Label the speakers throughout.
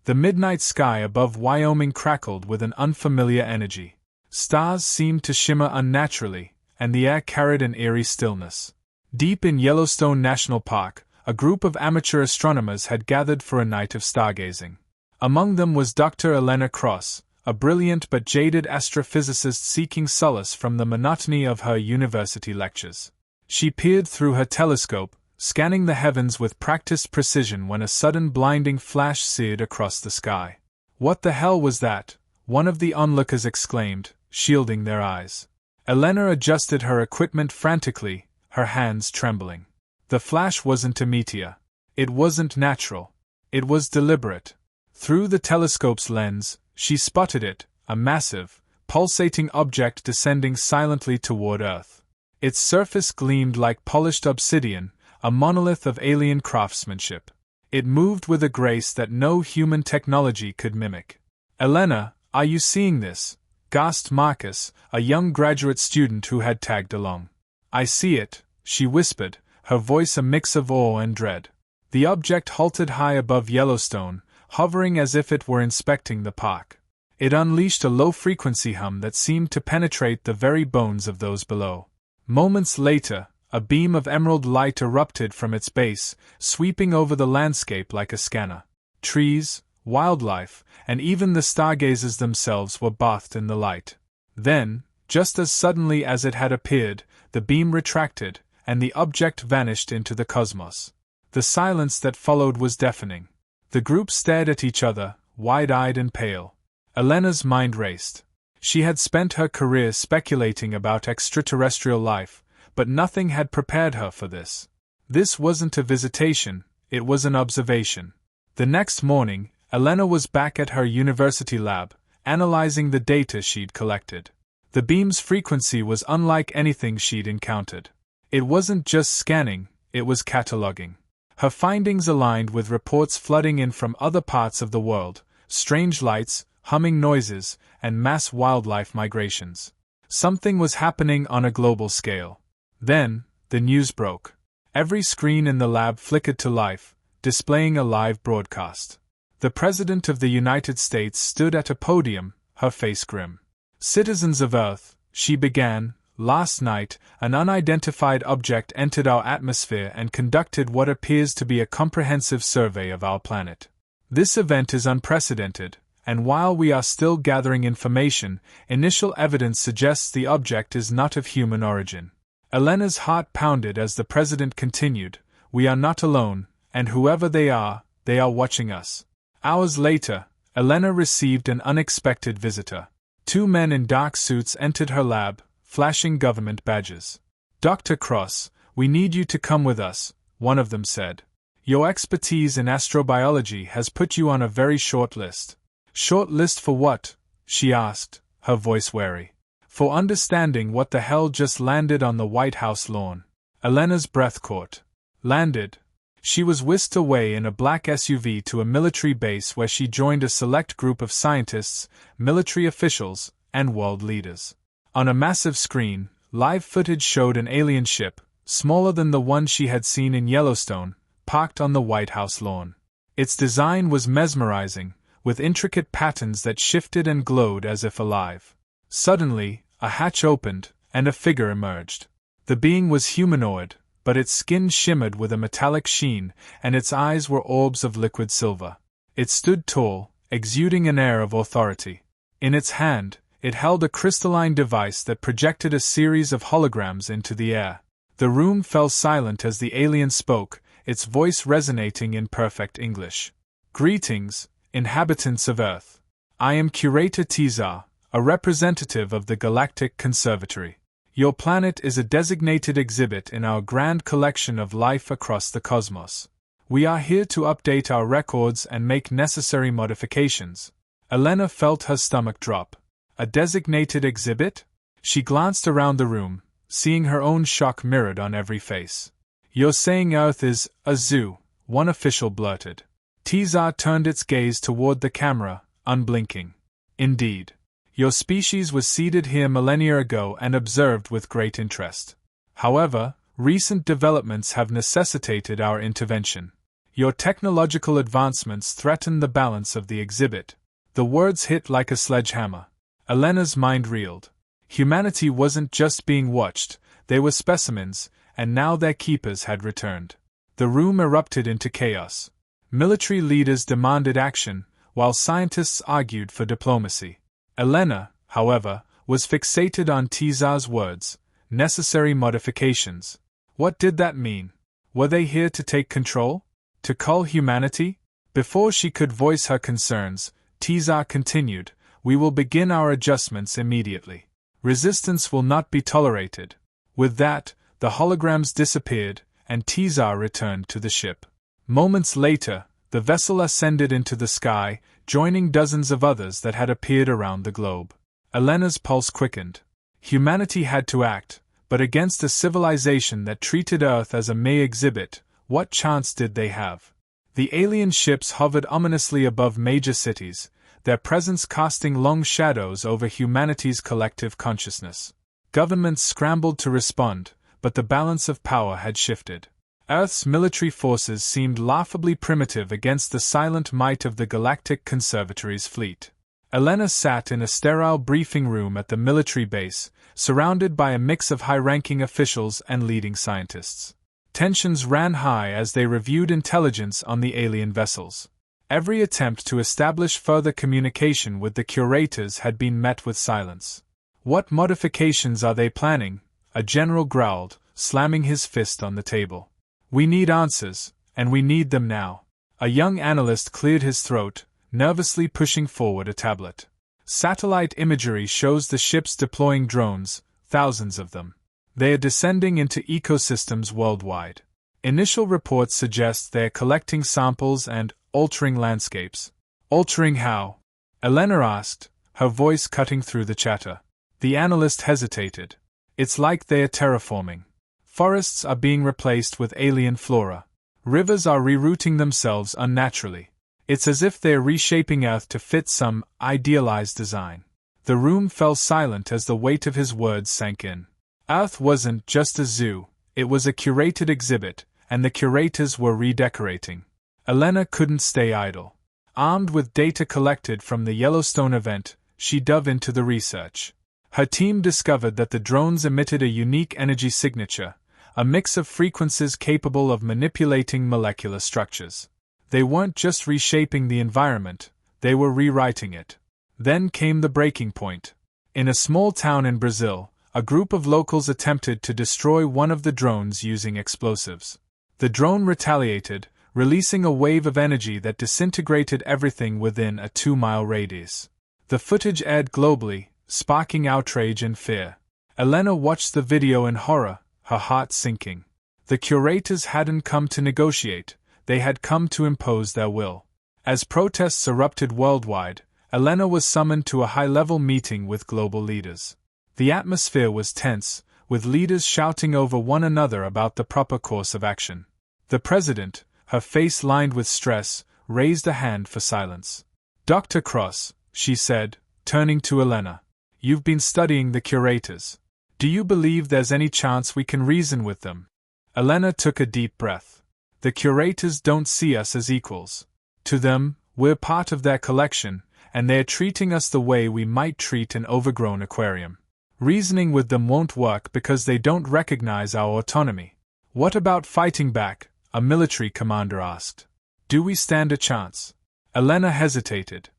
Speaker 1: The midnight sky above Wyoming crackled with an unfamiliar energy. Stars seemed to shimmer unnaturally, and the air carried an eerie stillness. Deep in Yellowstone National Park, a group of amateur astronomers had gathered for a night of stargazing. Among them was Dr. Elena Cross, a brilliant but jaded astrophysicist seeking solace from the monotony of her university lectures. She peered through her telescope, scanning the heavens with practiced precision when a sudden blinding flash seared across the sky. "What the hell was that?" one of the onlookers exclaimed, shielding their eyes. Elena adjusted her equipment frantically, her hands trembling. The flash wasn't a meteor. It wasn't natural. It was deliberate. Through the telescope's lens, she spotted it, a massive, pulsating object descending silently toward Earth. Its surface gleamed like polished obsidian, a monolith of alien craftsmanship. It moved with a grace that no human technology could mimic. "Elena, are you seeing this?" gasped Marcus, a young graduate student who had tagged along. "I see it," she whispered, her voice a mix of awe and dread. The object halted high above Yellowstone, hovering as if it were inspecting the park. It unleashed a low-frequency hum that seemed to penetrate the very bones of those below. Moments later, a beam of emerald light erupted from its base, sweeping over the landscape like a scanner. Trees, wildlife, and even the stargazers themselves were bathed in the light. Then, just as suddenly as it had appeared, the beam retracted, and the object vanished into the cosmos. The silence that followed was deafening. The group stared at each other, wide-eyed and pale. Elena's mind raced. She had spent her career speculating about extraterrestrial life, but nothing had prepared her for this. This wasn't a visitation, it was an observation. The next morning, Elena was back at her university lab, analyzing the data she'd collected. The beam's frequency was unlike anything she'd encountered. It wasn't just scanning, it was cataloging. Her findings aligned with reports flooding in from other parts of the world: strange lights, humming noises, and mass wildlife migrations. Something was happening on a global scale. Then, the news broke. Every screen in the lab flickered to life, displaying a live broadcast. The President of the United States stood at a podium, her face grim. "Citizens of Earth," she began, "last night, an unidentified object entered our atmosphere and conducted what appears to be a comprehensive survey of our planet. This event is unprecedented, and while we are still gathering information, initial evidence suggests the object is not of human origin." Elena's heart pounded as the President continued, "We are not alone, and whoever they are watching us." Hours later, Elena received an unexpected visitor. Two men in dark suits entered her lab, flashing government badges. "Dr. Cross, we need you to come with us," one of them said. "Your expertise in astrobiology has put you on a very short list." "Short list for what?" she asked, her voice wary. "For understanding what the hell just landed on the White House lawn." Elena's breath caught. Landed. She was whisked away in a black SUV to a military base where she joined a select group of scientists, military officials, and world leaders. On a massive screen, live footage showed an alien ship, smaller than the one she had seen in Yellowstone, parked on the White House lawn. Its design was mesmerizing, with intricate patterns that shifted and glowed as if alive. Suddenly, a hatch opened, and a figure emerged. The being was humanoid, but its skin shimmered with a metallic sheen, and its eyes were orbs of liquid silver. It stood tall, exuding an air of authority. In its hand, it held a crystalline device that projected a series of holograms into the air. The room fell silent as the alien spoke, its voice resonating in perfect English. "Greetings, inhabitants of Earth. I am Curator Tizar, a representative of the Galactic Conservatory. Your planet is a designated exhibit in our grand collection of life across the cosmos. We are here to update our records and make necessary modifications." Elena felt her stomach drop. A designated exhibit? She glanced around the room, seeing her own shock mirrored on every face. "You're saying Earth is a zoo," one official blurted. Tizar turned its gaze toward the camera, unblinking. "Indeed. Your species was seeded here millennia ago and observed with great interest. However, recent developments have necessitated our intervention. Your technological advancements threaten the balance of the exhibit. The words hit like a sledgehammer. Elena's mind reeled. Humanity wasn't just being watched, they were specimens, and now their keepers had returned. The room erupted into chaos. Military leaders demanded action, while scientists argued for diplomacy. Elena, however, was fixated on Tizar's words, necessary modifications. What did that mean? Were they here to take control? To cull humanity? Before she could voice her concerns, Tizar continued, "We will begin our adjustments immediately. Resistance will not be tolerated." With that, the holograms disappeared, and Tizar returned to the ship. Moments later, the vessel ascended into the sky, joining dozens of others that had appeared around the globe. Elena's pulse quickened. Humanity had to act, but against a civilization that treated Earth as a May exhibit, what chance did they have? The alien ships hovered ominously above major cities, their presence casting long shadows over humanity's collective consciousness. Governments scrambled to respond, but the balance of power had shifted. Earth's military forces seemed laughably primitive against the silent might of the Galactic Conservatory's fleet. Elena sat in a sterile briefing room at the military base, surrounded by a mix of high-ranking officials and leading scientists. Tensions ran high as they reviewed intelligence on the alien vessels. Every attempt to establish further communication with the curators had been met with silence. "What modifications are they planning?" a general growled, slamming his fist on the table. "We need answers, and we need them now." A young analyst cleared his throat, nervously pushing forward a tablet. "Satellite imagery shows the ships deploying drones, thousands of them. They are descending into ecosystems worldwide. Initial reports suggest they are collecting samples and altering landscapes." "Altering how?" Elena asked, her voice cutting through the chatter. The analyst hesitated. "It's like they are terraforming. Forests are being replaced with alien flora. Rivers are rerouting themselves unnaturally. It's as if they are reshaping Earth to fit some idealized design." The room fell silent as the weight of his words sank in. Earth wasn't just a zoo, it was a curated exhibit, and the curators were redecorating. Elena couldn't stay idle. Armed with data collected from the Yellowstone event, she dove into the research. Her team discovered that the drones emitted a unique energy signature, a mix of frequencies capable of manipulating molecular structures. They weren't just reshaping the environment, they were rewriting it. Then came the breaking point. In a small town in Brazil, a group of locals attempted to destroy one of the drones using explosives. The drone retaliated, releasing a wave of energy that disintegrated everything within a 2-mile radius. The footage aired globally, sparking outrage and fear. Elena watched the video in horror, her heart sinking. The curators hadn't come to negotiate, they had come to impose their will. As protests erupted worldwide, Elena was summoned to a high-level meeting with global leaders. The atmosphere was tense, with leaders shouting over one another about the proper course of action. The president, her face lined with stress, raised a hand for silence. "Dr. Cross," she said, turning to Elena, "you've been studying the curators. Do you believe there's any chance we can reason with them?" Elena took a deep breath. "The curators don't see us as equals. To them, we're part of their collection, and they're treating us the way we might treat an overgrown aquarium. Reasoning with them won't work because they don't recognize our autonomy." "What about fighting back?" a military commander asked. "Do we stand a chance?" Elena hesitated.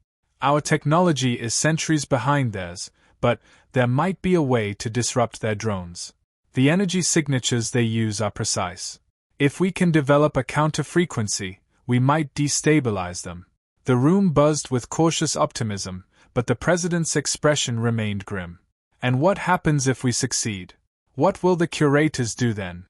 Speaker 1: "Our technology is centuries behind theirs, but there might be a way to disrupt their drones. The energy signatures they use are precise. If we can develop a counter-frequency, we might destabilize them." The room buzzed with cautious optimism, but the president's expression remained grim. "And what happens if we succeed? What will the curators do then?"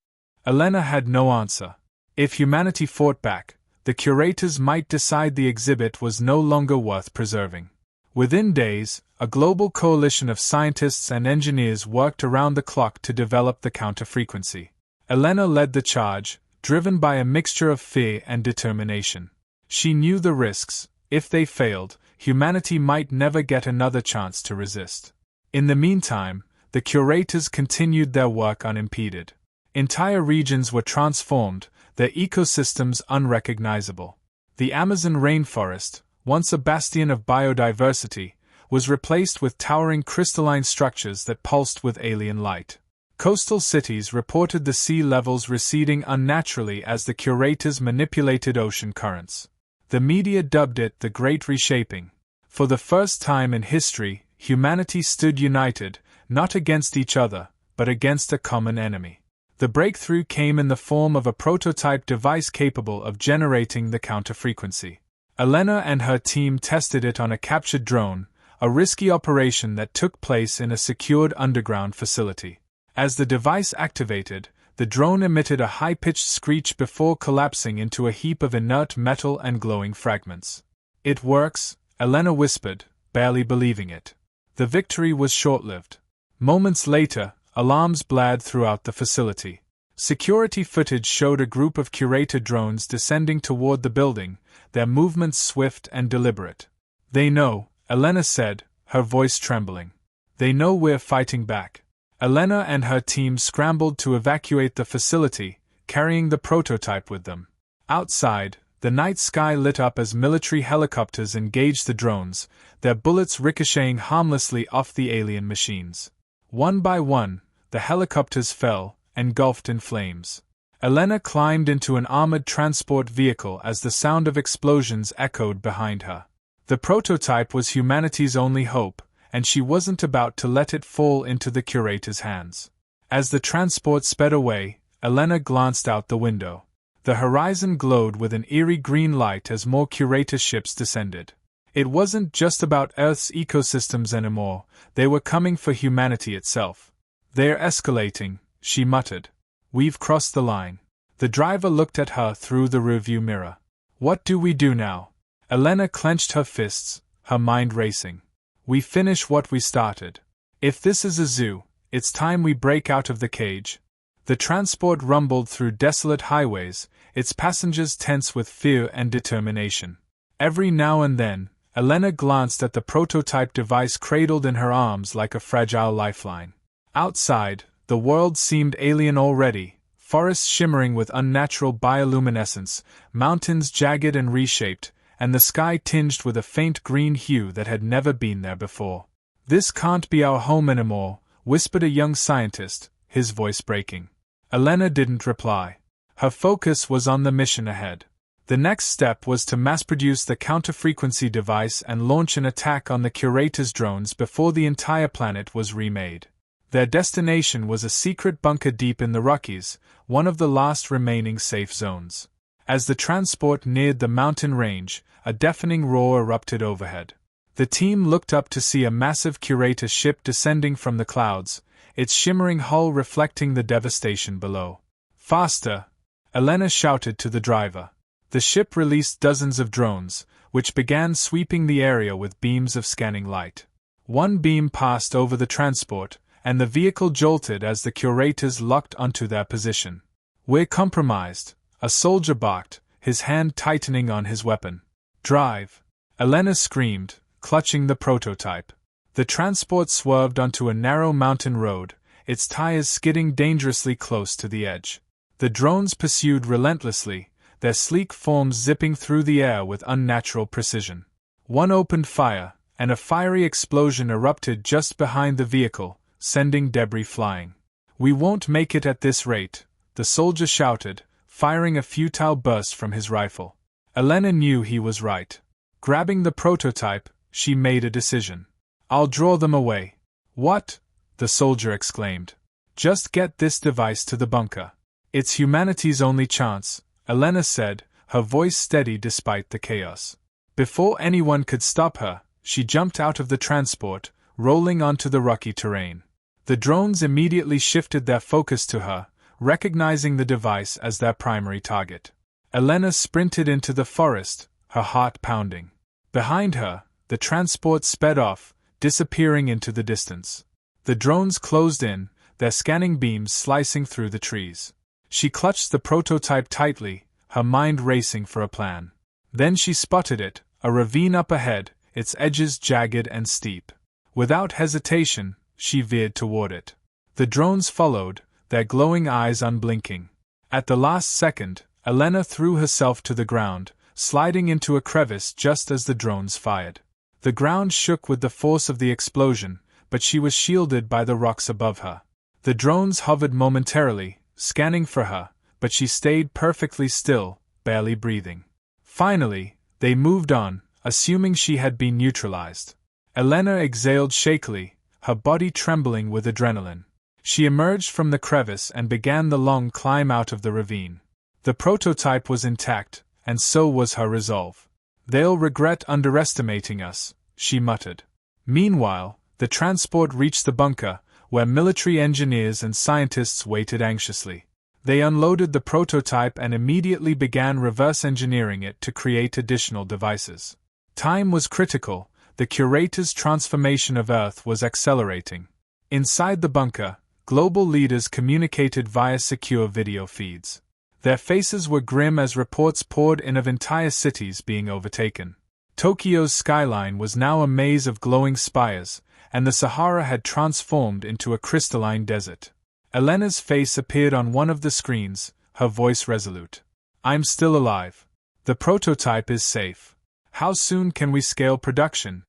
Speaker 1: Elena had no answer. If humanity fought back, the curators might decide the exhibit was no longer worth preserving. Within days, a global coalition of scientists and engineers worked around the clock to develop the counter-frequency. Elena led the charge, driven by a mixture of fear and determination. She knew the risks. If they failed, humanity might never get another chance to resist. In the meantime, the curators continued their work unimpeded. Entire regions were transformed, their ecosystems unrecognizable. The Amazon rainforest, once a bastion of biodiversity, was replaced with towering crystalline structures that pulsed with alien light. Coastal cities reported the sea levels receding unnaturally as the curators manipulated ocean currents. The media dubbed it the Great Reshaping. For the first time in history, humanity stood united, not against each other, but against a common enemy. The breakthrough came in the form of a prototype device capable of generating the counterfrequency. Elena and her team tested it on a captured drone, a risky operation that took place in a secured underground facility. As the device activated, the drone emitted a high-pitched screech before collapsing into a heap of inert metal and glowing fragments. "It works," Elena whispered, barely believing it. The victory was short-lived. Moments later, alarms blared throughout the facility. Security footage showed a group of curator drones descending toward the building, their movements swift and deliberate. "They know," Elena said, her voice trembling. "They know we're fighting back." Elena and her team scrambled to evacuate the facility, carrying the prototype with them. Outside, the night sky lit up as military helicopters engaged the drones, their bullets ricocheting harmlessly off the alien machines. One by one, the helicopters fell, engulfed in flames. Elena climbed into an armored transport vehicle as the sound of explosions echoed behind her. The prototype was humanity's only hope, and she wasn't about to let it fall into the curator's hands. As the transport sped away, Elena glanced out the window. The horizon glowed with an eerie green light as more curator ships descended. It wasn't just about Earth's ecosystems anymore, they were coming for humanity itself. "They're escalating," she muttered. "We've crossed the line." The driver looked at her through the rearview mirror. "What do we do now?" Elena clenched her fists, her mind racing. "We finish what we started. If this is a zoo, it's time we break out of the cage." The transport rumbled through desolate highways, its passengers tense with fear and determination. Every now and then, Elena glanced at the prototype device cradled in her arms like a fragile lifeline. Outside, the world seemed alien already, forests shimmering with unnatural bioluminescence, mountains jagged and reshaped, and the sky tinged with a faint green hue that had never been there before. "This can't be our home anymore," whispered a young scientist, his voice breaking. Elena didn't reply. Her focus was on the mission ahead. The next step was to mass-produce the counter-frequency device and launch an attack on the curator's drones before the entire planet was remade. Their destination was a secret bunker deep in the Rockies, one of the last remaining safe zones. As the transport neared the mountain range, a deafening roar erupted overhead. The team looked up to see a massive curator ship descending from the clouds, its shimmering hull reflecting the devastation below. "Faster!" Elena shouted to the driver. The ship released dozens of drones, which began sweeping the area with beams of scanning light. One beam passed over the transport, and the vehicle jolted as the curators locked onto their position. "We're compromised," a soldier barked, his hand tightening on his weapon. "Drive!" Elena screamed, clutching the prototype. The transport swerved onto a narrow mountain road, its tires skidding dangerously close to the edge. The drones pursued relentlessly, their sleek forms zipping through the air with unnatural precision. One opened fire, and a fiery explosion erupted just behind the vehicle, sending debris flying. "We won't make it at this rate," the soldier shouted, firing a futile burst from his rifle. Elena knew he was right. Grabbing the prototype, she made a decision. "I'll draw them away." "What?" the soldier exclaimed. "Just get this device to the bunker. It's humanity's only chance," Elena said, her voice steady despite the chaos. Before anyone could stop her, she jumped out of the transport, rolling onto the rocky terrain. The drones immediately shifted their focus to her, recognizing the device as their primary target. Elena sprinted into the forest, her heart pounding. Behind her, the transport sped off, disappearing into the distance. The drones closed in, their scanning beams slicing through the trees. She clutched the prototype tightly, her mind racing for a plan. Then she spotted it, a ravine up ahead, its edges jagged and steep. Without hesitation, she veered toward it. The drones followed, their glowing eyes unblinking. At the last second, Elena threw herself to the ground, sliding into a crevice just as the drones fired. The ground shook with the force of the explosion, but she was shielded by the rocks above her. The drones hovered momentarily, scanning for her, but she stayed perfectly still, barely breathing. Finally, they moved on, assuming she had been neutralized. Elena exhaled shakily, her body trembling with adrenaline. She emerged from the crevice and began the long climb out of the ravine. The prototype was intact, and so was her resolve. "They'll regret underestimating us," she muttered. Meanwhile, the transport reached the bunker, where military engineers and scientists waited anxiously. They unloaded the prototype and immediately began reverse engineering it to create additional devices. Time was critical. The Curator's transformation of Earth was accelerating. Inside the bunker, global leaders communicated via secure video feeds. Their faces were grim as reports poured in of entire cities being overtaken. Tokyo's skyline was now a maze of glowing spires, and the Sahara had transformed into a crystalline desert. Elena's face appeared on one of the screens, her voice resolute. "I'm still alive. The prototype is safe. How soon can we scale production?"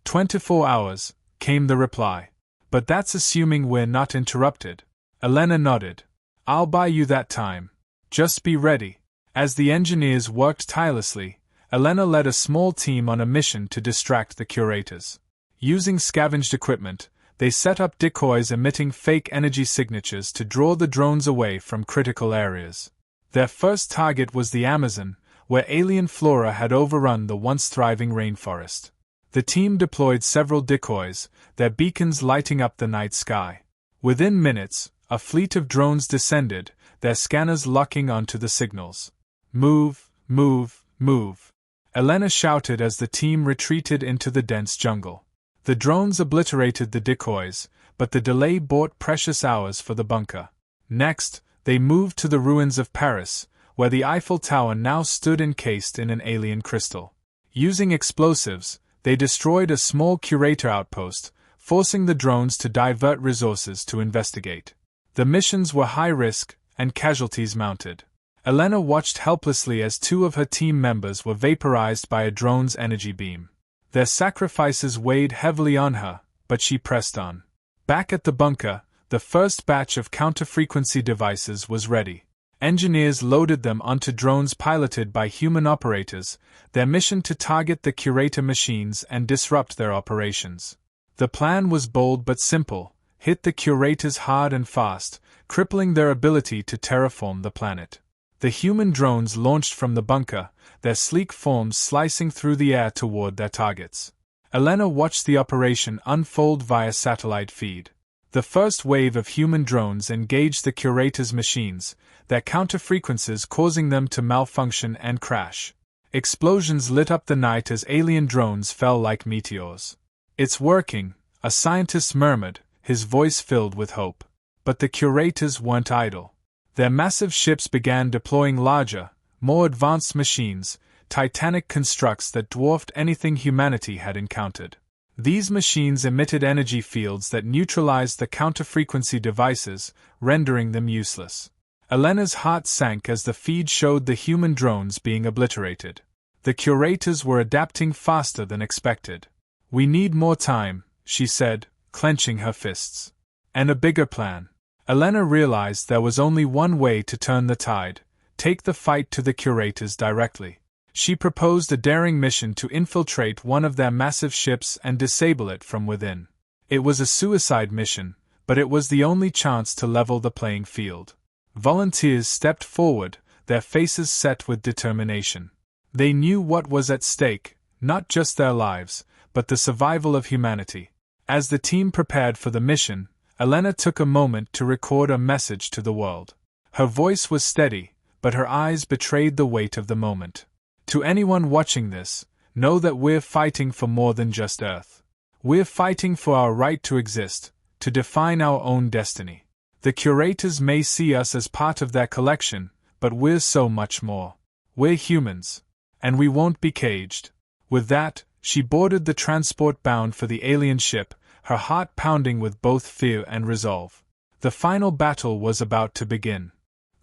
Speaker 1: 24 hours, came the reply. "But that's assuming we're not interrupted." Elena nodded. "I'll buy you that time. Just be ready." As the engineers worked tirelessly, Elena led a small team on a mission to distract the Curators. Using scavenged equipment, they set up decoys emitting fake energy signatures to draw the drones away from critical areas. Their first target was the Amazon, where alien flora had overrun the once thriving rainforest. The team deployed several decoys, their beacons lighting up the night sky. Within minutes, a fleet of drones descended, their scanners locking onto the signals. "Move, move, move," Elena shouted as the team retreated into the dense jungle. The drones obliterated the decoys, but the delay bought precious hours for the bunker. Next, they moved to the ruins of Paris, where the Eiffel Tower now stood encased in an alien crystal. Using explosives, they destroyed a small Curator outpost, forcing the drones to divert resources to investigate. The missions were high risk, and casualties mounted. Elena watched helplessly as 2 of her team members were vaporized by a drone's energy beam. Their sacrifices weighed heavily on her, but she pressed on. Back at the bunker, the first batch of counter-frequency devices was ready. Engineers loaded them onto drones piloted by human operators, their mission to target the Curator machines and disrupt their operations. The plan was bold but simple: hit the Curators hard and fast, crippling their ability to terraform the planet. The human drones launched from the bunker, their sleek forms slicing through the air toward their targets. Elena watched the operation unfold via satellite feed. The first wave of human drones engaged the Curator's machines, their counter-frequencies causing them to malfunction and crash. Explosions lit up the night as alien drones fell like meteors. "It's working," a scientist murmured, his voice filled with hope. But the Curators weren't idle. Their massive ships began deploying larger, more advanced machines, titanic constructs that dwarfed anything humanity had encountered. These machines emitted energy fields that neutralized the counter-frequency devices, rendering them useless. Elena's heart sank as the feed showed the human drones being obliterated. The Curators were adapting faster than expected. "We need more time," she said, clenching her fists. "And a bigger plan." Elena realized there was only one way to turn the tide: take the fight to the Curators directly. She proposed a daring mission to infiltrate one of their massive ships and disable it from within. It was a suicide mission, but it was the only chance to level the playing field. Volunteers stepped forward, their faces set with determination. They knew what was at stake, not just their lives, but the survival of humanity. As the team prepared for the mission, Elena took a moment to record a message to the world. Her voice was steady, but her eyes betrayed the weight of the moment. "To anyone watching this, know that we're fighting for more than just Earth. We're fighting for our right to exist, to define our own destiny. The Curators may see us as part of their collection, but we're so much more. We're humans. And we won't be caged." With that, she boarded the transport bound for the alien ship, her heart pounding with both fear and resolve. The final battle was about to begin.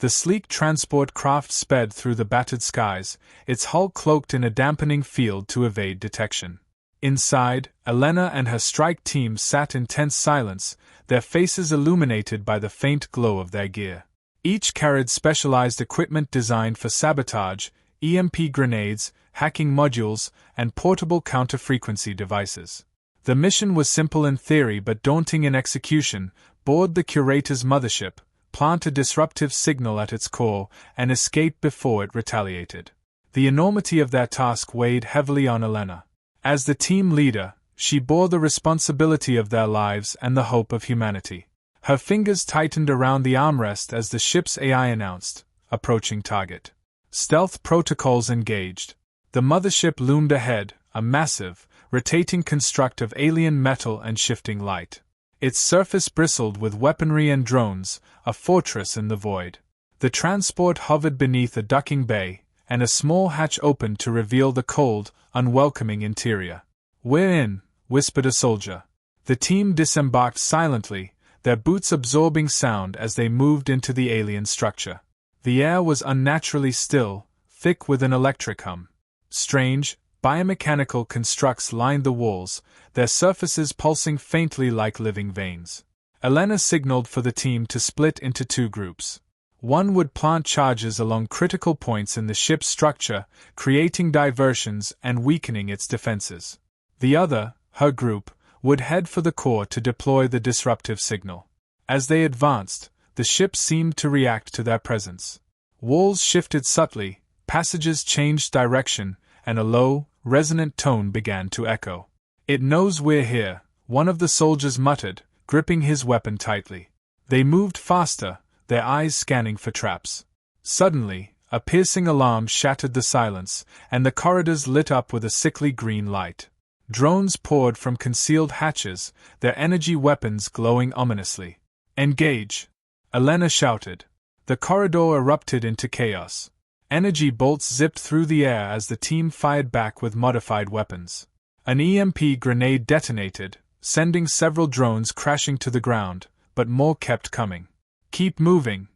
Speaker 1: The sleek transport craft sped through the battered skies, its hull cloaked in a dampening field to evade detection. Inside, Elena and her strike team sat in tense silence, their faces illuminated by the faint glow of their gear. Each carried specialized equipment designed for sabotage, EMP grenades, hacking modules, and portable counter-frequency devices. The mission was simple in theory but daunting in execution: board the Curator's mothership, plant a disruptive signal at its core, and escape before it retaliated. The enormity of their task weighed heavily on Elena. As the team leader, she bore the responsibility of their lives and the hope of humanity. Her fingers tightened around the armrest as the ship's AI announced, "Approaching target." Stealth protocols engaged. The mothership loomed ahead, a massive, rotating construct of alien metal and shifting light. Its surface bristled with weaponry and drones, a fortress in the void. The transport hovered beneath a ducking bay, and a small hatch opened to reveal the cold, unwelcoming interior. "We're in," whispered a soldier. The team disembarked silently, their boots absorbing sound as they moved into the alien structure. The air was unnaturally still, thick with an electric hum. Strange, biomechanical constructs lined the walls, their surfaces pulsing faintly like living veins. Elena signaled for the team to split into two groups. One would plant charges along critical points in the ship's structure, creating diversions and weakening its defenses. The other, her group, would head for the core to deploy the disruptive signal. As they advanced, the ship seemed to react to their presence. Walls shifted subtly, passages changed direction, and a low, resonant tone began to echo. "It knows we're here," one of the soldiers muttered, gripping his weapon tightly. They moved faster, their eyes scanning for traps. Suddenly, a piercing alarm shattered the silence, and the corridors lit up with a sickly green light. Drones poured from concealed hatches, their energy weapons glowing ominously. "Engage!" Elena shouted. The corridor erupted into chaos. Energy bolts zipped through the air as the team fired back with modified weapons. An EMP grenade detonated, sending several drones crashing to the ground, but more kept coming. "Keep moving!"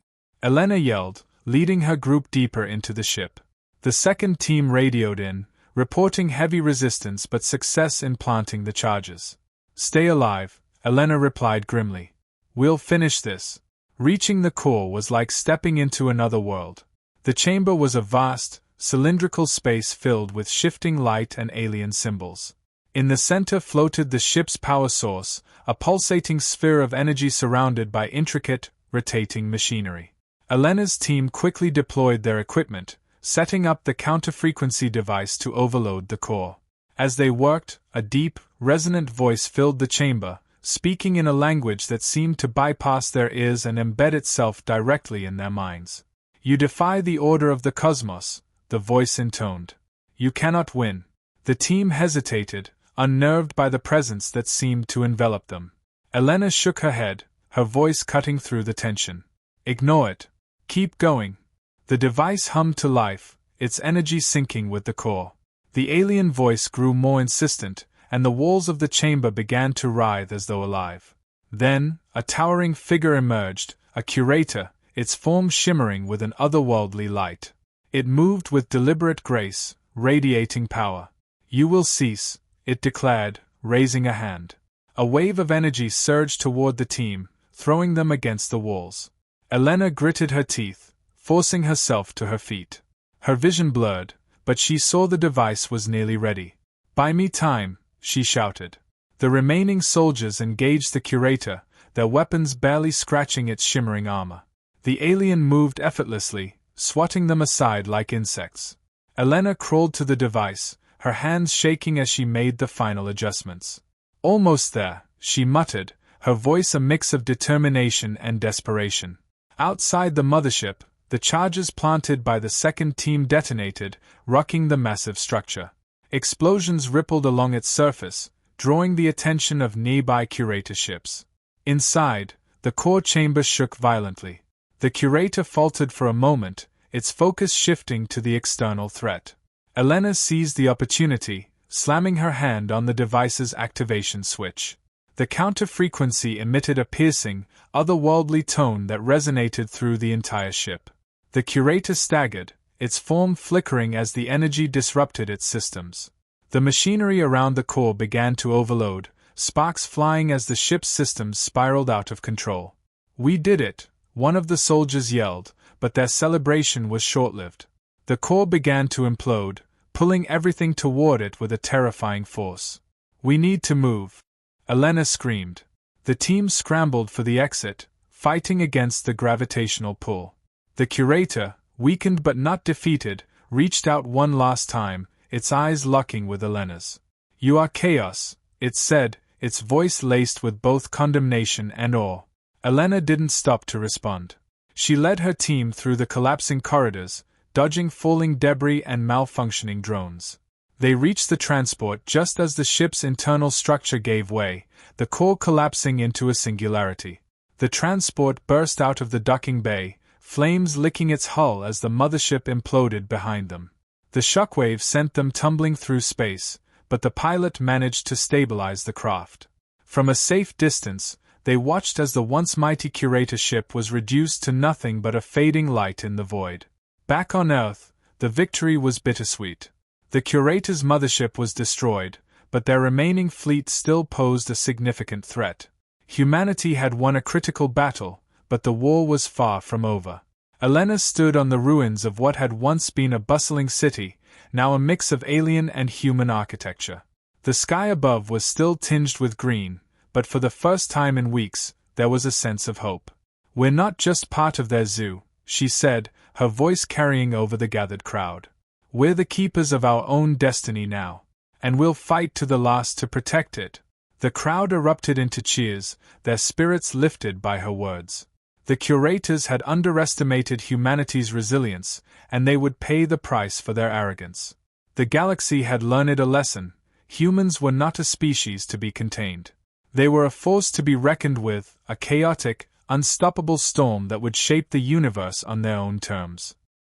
Speaker 1: Elena yelled, leading her group deeper into the ship. The second team radioed in, reporting heavy resistance but success in planting the charges. "Stay alive," Elena replied grimly. "We'll finish this." Reaching the core was like stepping into another world. The chamber was a vast, cylindrical space filled with shifting light and alien symbols. In the center floated the ship's power source, a pulsating sphere of energy surrounded by intricate, rotating machinery. Elena's team quickly deployed their equipment, setting up the counter-frequency device to overload the core. As they worked, a deep, resonant voice filled the chamber, speaking in a language that seemed to bypass their ears and embed itself directly in their minds. "You defy the order of the cosmos," the voice intoned. "You cannot win." The team hesitated, unnerved by the presence that seemed to envelop them. Elena shook her head, her voice cutting through the tension. "Ignore it. Keep going." The device hummed to life, its energy syncing with the core. The alien voice grew more insistent, and the walls of the chamber began to writhe as though alive. Then, a towering figure emerged, a curator, its form shimmering with an otherworldly light. It moved with deliberate grace, radiating power. "You will cease," it declared, raising a hand. A wave of energy surged toward the team, throwing them against the walls. Elena gritted her teeth, forcing herself to her feet. Her vision blurred, but she saw the device was nearly ready. "Buy me time," she shouted. The remaining soldiers engaged the curator, their weapons barely scratching its shimmering armor. The alien moved effortlessly, swatting them aside like insects. Elena crawled to the device, her hands shaking as she made the final adjustments. "Almost there," she muttered, her voice a mix of determination and desperation. Outside the mothership, the charges planted by the second team detonated, rocking the massive structure. Explosions rippled along its surface, drawing the attention of nearby curator ships. Inside, the core chamber shook violently. The curator faltered for a moment, its focus shifting to the external threat. Elena seized the opportunity, slamming her hand on the device's activation switch. The counter-frequency emitted a piercing, otherworldly tone that resonated through the entire ship. The curator staggered, its form flickering as the energy disrupted its systems. The machinery around the core began to overload, sparks flying as the ship's systems spiraled out of control. "We did it," one of the soldiers yelled, but their celebration was short-lived. The core began to implode, pulling everything toward it with a terrifying force. "We need to move," Elena screamed. The team scrambled for the exit, fighting against the gravitational pull. The curator, weakened but not defeated, reached out one last time, its eyes locking with Elena's. "You are chaos," it said, its voice laced with both condemnation and awe. Elena didn't stop to respond. She led her team through the collapsing corridors, dodging falling debris and malfunctioning drones. They reached the transport just as the ship's internal structure gave way, the core collapsing into a singularity. The transport burst out of the docking bay, flames licking its hull as the mothership imploded behind them. The shockwave sent them tumbling through space, but the pilot managed to stabilize the craft. From a safe distance, they watched as the once mighty curator ship was reduced to nothing but a fading light in the void. Back on Earth, the victory was bittersweet. The curator's mothership was destroyed, but their remaining fleet still posed a significant threat. Humanity had won a critical battle, but the war was far from over. Elena stood on the ruins of what had once been a bustling city, now a mix of alien and human architecture. The sky above was still tinged with green, but for the first time in weeks, there was a sense of hope. "We're not just part of their zoo," she said, her voice carrying over the gathered crowd. "We're the keepers of our own destiny now, and we'll fight to the last to protect it." The crowd erupted into cheers, their spirits lifted by her words. The curators had underestimated humanity's resilience, and they would pay the price for their arrogance. The galaxy had learned a lesson: humans were not a species to be contained. They were a force to be reckoned with, a chaotic, unstoppable storm that would shape the universe on their own terms.